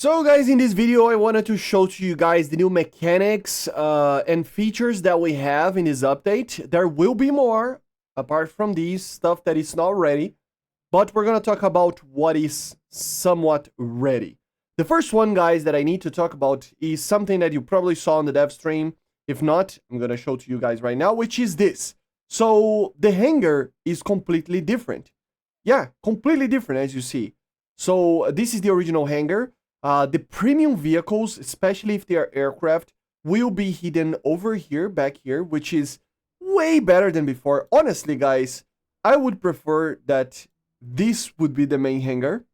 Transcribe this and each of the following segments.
So guys, in this video I wanted to show to you guys the new mechanics and features that we have in this update. There will be more apart from these stuff that is not ready, but we're gonna talk about what is somewhat ready. The first one, guys, that I need to talk about is something that you probably saw on the dev stream. If not, I'm gonna show to you guys right now, which is this. So the hangar is completely different. Yeah, completely different, as you see. So this is the original hangar. The premium vehicles, especially if they are aircraft, will be hidden over here, back here, which is way better than before. Honestly, guys, I would prefer that this would be the main hangar,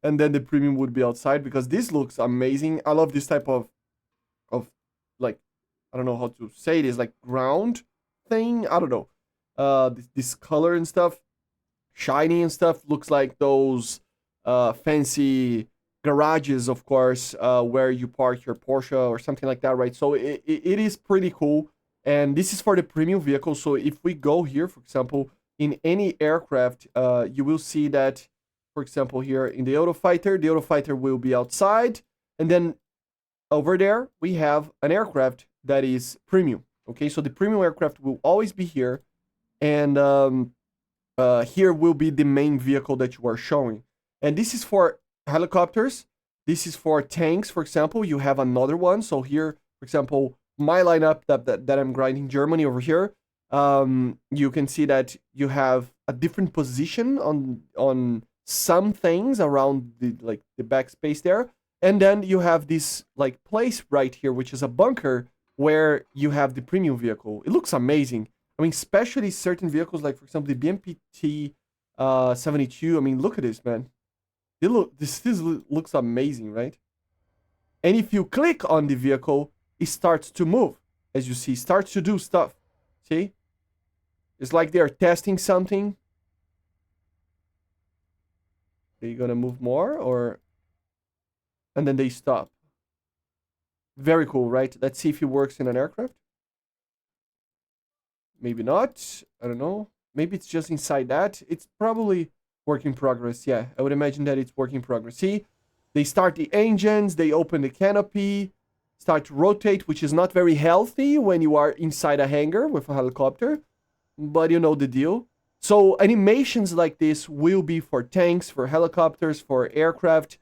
and then the premium would be outside, because this looks amazing. I love this type of like, I don't know how to say it, is like ground thing. I don't know. This color and stuff, shiny and stuff, looks like those fancy garages, of course, where you park your Porsche or something like that, right? So it is pretty cool. And this is for the premium vehicle. So if we go here, for example, in any aircraft, you will see that, for example, here in the Eurofighter will be outside. And then over there, we have an aircraft that is premium. Okay, so the premium aircraft will always be here. And here will be the main vehicle that you are showing. And this is for helicopters. This is for tanks, for example. You have another one. So here, for example, my lineup that I'm grinding Germany over here, you can see that you have a different position on some things around the backspace there. And then you have this like place right here, which is a bunker where you have the premium vehicle. It looks amazing. I mean, especially certain vehicles, like for example the BMPT 72. I mean, look at this, man. This looks amazing, right? And if you click on the vehicle, it starts to move. As you see, starts to do stuff. See? It's like they're testing something. Are you gonna move more, or... And then they stop. Very cool, right? Let's see if it works in an aircraft. Maybe not. I don't know. Maybe it's just inside that. It's probably work in progress. Yeah, I would imagine that it's work in progress. See, they start the engines, they open the canopy, start to rotate, which is not very healthy when you are inside a hangar with a helicopter, but you know the deal. So animations like this will be for tanks, for helicopters, for aircraft.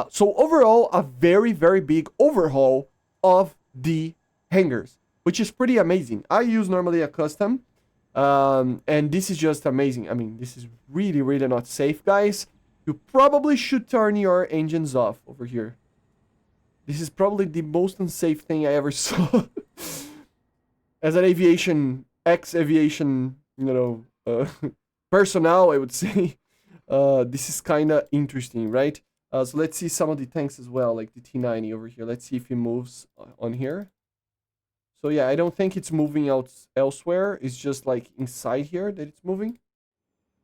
So overall, a very, very big overhaul of the hangars, which is pretty amazing. I use normally a custom, and this is just amazing. I mean, this is really, really not safe, guys. You probably should turn your engines off over here. This is probably the most unsafe thing I ever saw. As an ex-aviation, personnel, I would say, this is kind of interesting, right? So let's see some of the tanks as well, like the T90 over here. Let's see if it moves on here. So yeah, I don't think it's moving out elsewhere. It's just like inside here that it's moving.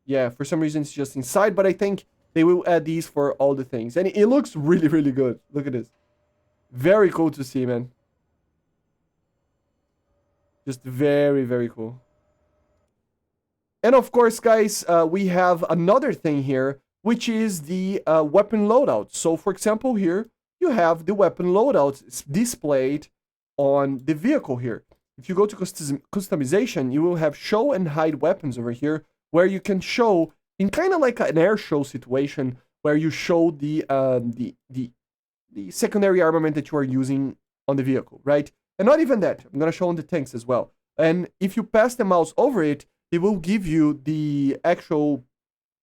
Yeah, for some reason it's just inside, but I think they will add these for all the things. And it looks really, really good. Look at this. Very cool to see, man. Just very, very cool. And of course, guys, we have another thing here, which is the weapon loadout. So for example, here you have the weapon loadout displayed on the vehicle here. If you go to customization, you will have show and hide weapons over here, where you can show in kind of like an air show situation, where you show the secondary armament that you are using on the vehicle, right? And not even that, I'm gonna show on the tanks as well. And if you pass the mouse over it, it will give you the actual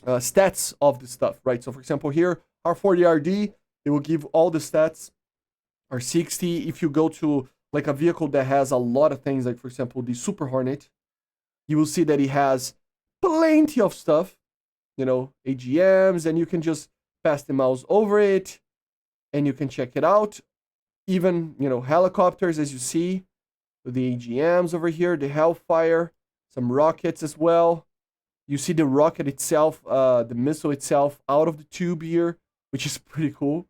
stats of the stuff, right? So for example, here R40RD, it will give all the stats. R60, if you go to like a vehicle that has a lot of things, like for example the Super Hornet, you will see that it has plenty of stuff, AGMs, and you can just pass the mouse over it and you can check it out. Even helicopters, as you see, the AGMs over here, the Hellfire, some rockets as well. You see the rocket itself, the missile itself out of the tube here, which is pretty cool.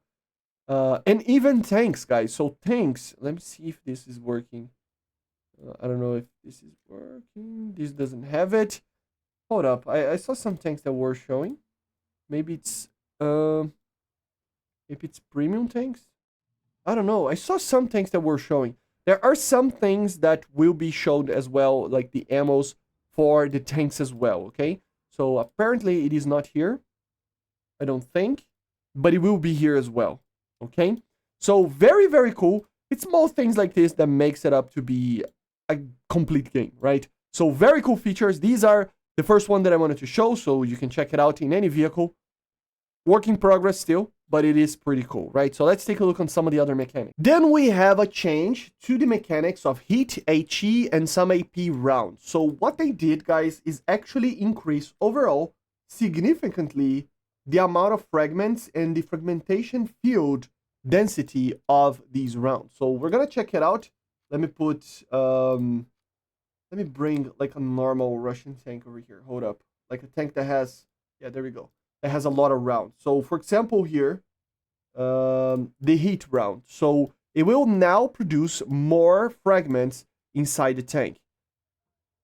And even tanks, guys. So tanks, let me see if this is working. I don't know if this is working. This doesn't have it. Hold up. I saw some tanks that were showing. Maybe it's premium tanks. I don't know. I saw some things that were showing. There are some things that will be shown as well, like the ammos for the tanks as well, okay? So apparently it is not here, I don't think, but it will be here as well, okay? So very, very cool. It's small things like this that makes it up to be a complete game, right? So very cool features. These are the first one that I wanted to show, so you can check it out in any vehicle. Work in progress still, but it is pretty cool, right? So let's take a look on some of the other mechanics. Then we have a change to the mechanics of heat, HE, and some AP rounds. So what they did, guys, is actually increase overall significantly the amount of fragments and the fragmentation field density of these rounds. So we're gonna check it out. Let me put, let me bring like a normal Russian tank over here. Hold up. Like a tank that has, yeah, there we go. That has a lot of rounds. So for example here, the heat round. So it will now produce more fragments inside the tank.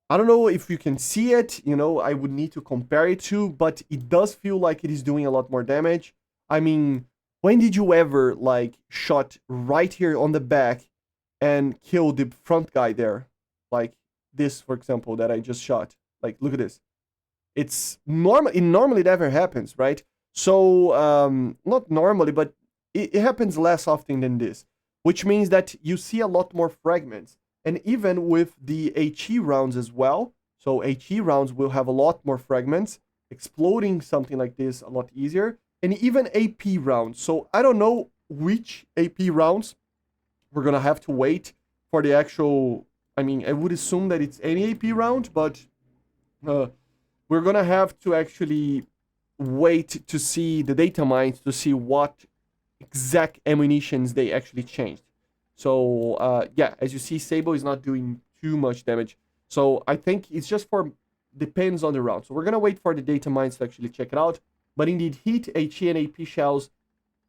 I don't know if you can see it, you know, I would need to compare it to, but it does feel like it is doing a lot more damage. I mean, when did you ever like shot right here on the back and kill the front guy there? Like this, for example, that I just shot. Like, look at this. It's normal. It normally never happens, right? So, not normally, but it happens less often than this, which means that you see a lot more fragments. And even with the HE rounds as well, so HE rounds will have a lot more fragments, exploding something like this a lot easier, and even AP rounds. So I don't know which AP rounds. We're gonna have to wait for the actual. I mean, I would assume that it's any AP round, but we're gonna have to actually wait to see the data mines to see what exact ammunitions they actually changed. So yeah, as you see, Sable is not doing too much damage. So I think it's just for, depends on the round. So we're gonna wait for the data mines to actually check it out. But indeed, Heat, HE, and AP shells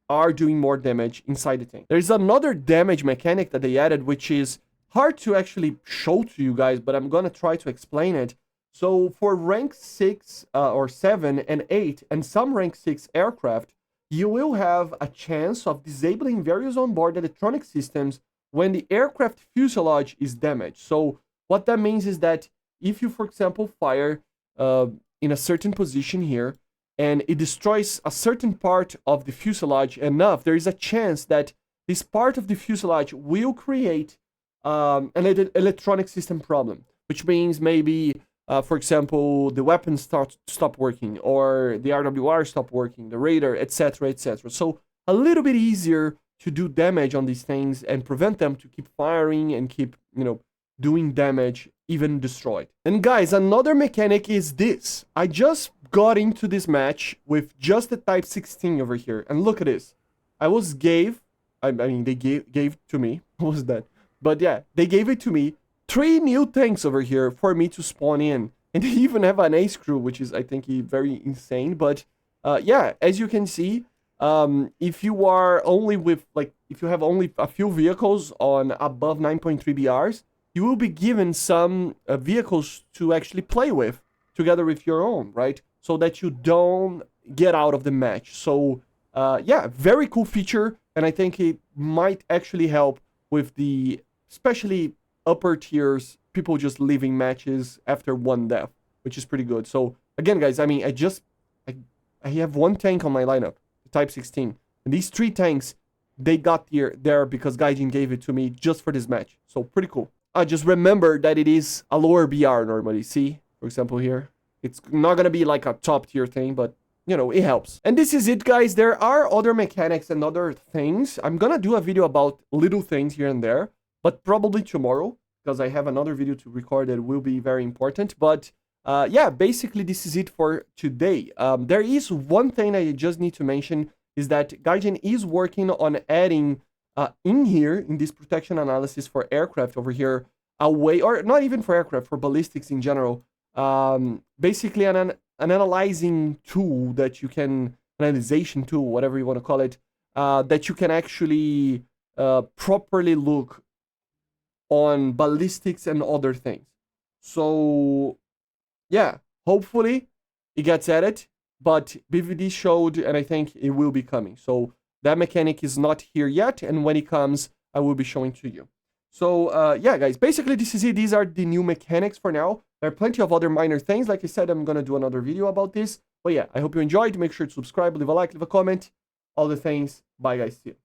are doing more damage inside the tank. There's another damage mechanic that they added, which is hard to actually show to you guys, but I'm gonna try to explain it. So for rank 6 or 7 and 8 and some rank 6 aircraft, you will have a chance of disabling various onboard electronic systems when the aircraft fuselage is damaged. So what that means is that if you, for example, fire in a certain position here and it destroys a certain part of the fuselage enough, there is a chance that this part of the fuselage will create an electronic system problem, which means maybe for example, the weapons stop working, or the RWR stop working, the radar, etc., etc. So a little bit easier to do damage on these things and prevent them to keep firing and keep, you know, doing damage, even destroyed. And guys, another mechanic is this. I just got into this match with just the Type 16 over here, and look at this. I mean, they gave to me. What was that? But yeah, they gave it to me. 3 new tanks over here for me to spawn in. And they even have an ace crew, which is, I think, very insane. But yeah, as you can see, if you are only with, like, if you have only a few vehicles on above 9.3 BRs, you will be given some vehicles to actually play with together with your own, right? So that you don't get out of the match. So yeah, very cool feature. And I think it might actually help with the, especially upper tiers, people just leaving matches after one death, which is pretty good. So again, guys, I mean, I have one tank on my lineup, the Type 16, and these 3 tanks, they got there because Gaijin gave it to me just for this match. So pretty cool. Just remember that it is a lower BR normally. See, for example here, it's not gonna be like a top tier thing, but you know, it helps. And this is it, guys. There are other mechanics and other things. I'm gonna do a video about little things here and there, but probably tomorrow, because I have another video to record that will be very important. But yeah, basically this is it for today. There is one thing I just need to mention, is that Gaijin is working on adding in here, in this protection analysis for aircraft over here, a way, or not even for aircraft, for ballistics in general, basically an analyzing tool that you can, analyzation tool, whatever you want to call it, that you can actually properly look on ballistics and other things. So yeah, hopefully it gets added, but BVD showed, and I think it will be coming. So That mechanic is not here yet, and when it comes, I will be showing to you. So, yeah, guys, basically this is it. These are the new mechanics for now. There are plenty of other minor things. Like I said, I'm going to do another video about this. But yeah, I hope you enjoyed. Make sure to subscribe, leave a like, leave a comment. All the things. Bye, guys. See you.